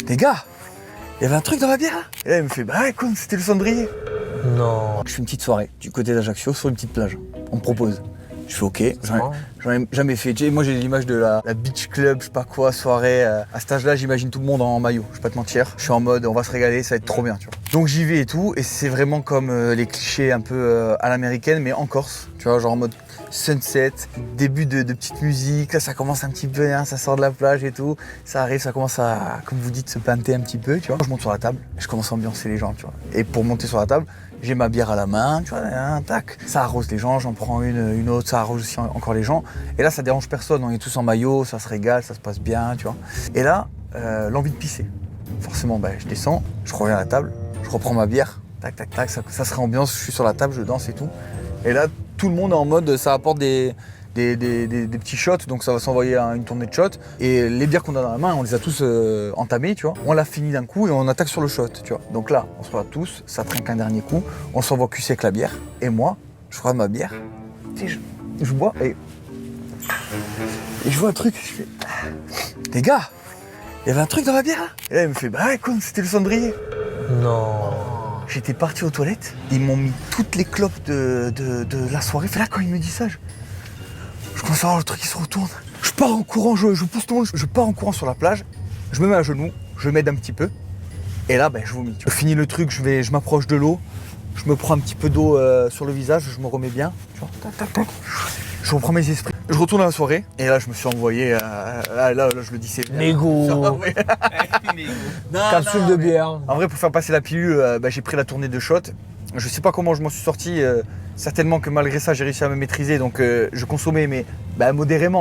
Les gars, il y avait un truc dans ma bière là. Et là, il me fait, bah ouais, quoi, c'était le cendrier. Non. Je fais une petite soirée du côté d'Ajaccio sur une petite plage. On me propose. Je fais ok, j'en ai jamais fait. Tu sais, moi j'ai l'image de la beach club, je sais pas quoi, soirée. À cet âge-là, j'imagine tout le monde en maillot, je vais pas te mentir. Je suis en mode on va se régaler, ça va être trop bien, tu vois. Donc j'y vais et tout, et c'est vraiment comme les clichés un peu à l'américaine, mais en Corse, tu vois, genre en mode sunset, début de petite musique, là ça commence un petit peu, hein, ça sort de la plage et tout, ça arrive, ça commence à, comme vous dites, se pinter un petit peu, tu vois. Je monte sur la table, et je commence à ambiancer les gens, tu vois. Et pour monter sur la table, j'ai ma bière à la main, tu vois, tac. Ça arrose les gens, j'en prends une autre, ça arrose aussi encore les gens. Et là, ça dérange personne, on est tous en maillot, ça se régale, ça se passe bien, tu vois. Et là, l'envie de pisser. Forcément, je descends, je reviens à la table, je reprends ma bière, tac, tac, tac, ça se réambiance, je suis sur la table, je danse et tout. Et là, tout le monde est en mode, ça apporte des petits shots, donc ça va s'envoyer à une tournée de shots. Et les bières qu'on a dans la main, on les a tous entamées, tu vois. On l'a fini d'un coup et on attaque sur le shot, tu vois. Donc là, on se regarde tous, ça trinque un dernier coup, on s'envoie cul sec la bière. Et moi, je regarde ma bière, et je bois et je vois un truc, je fais, les gars, il y avait un truc dans ma bière là. Et là, il me fait, bah ouais, quoi, c'était le cendrier. Non. J'étais parti aux toilettes, ils m'ont mis toutes les clopes de la soirée. Fait là, quand il me dit ça, je commence à voir le truc qui se retourne. Je pars en courant, je pousse tout le monde, je pars en courant sur la plage, je me mets à genoux, je m'aide un petit peu, et là, je vomis. Je finis le truc, je m'approche de l'eau, je me prends un petit peu d'eau sur le visage, je me remets bien, tu vois, tac, tac, tac. Je reprends mes esprits, je retourne à la soirée, et là, je me suis envoyé, là, je le dis, c'est bien. Mégot. Ouais. Capsule de bière. En vrai, pour faire passer la pilule, j'ai pris la tournée de shots. Je sais pas comment je m'en suis sorti. Certainement que malgré ça, j'ai réussi à me maîtriser. Donc, je consommais, mais modérément.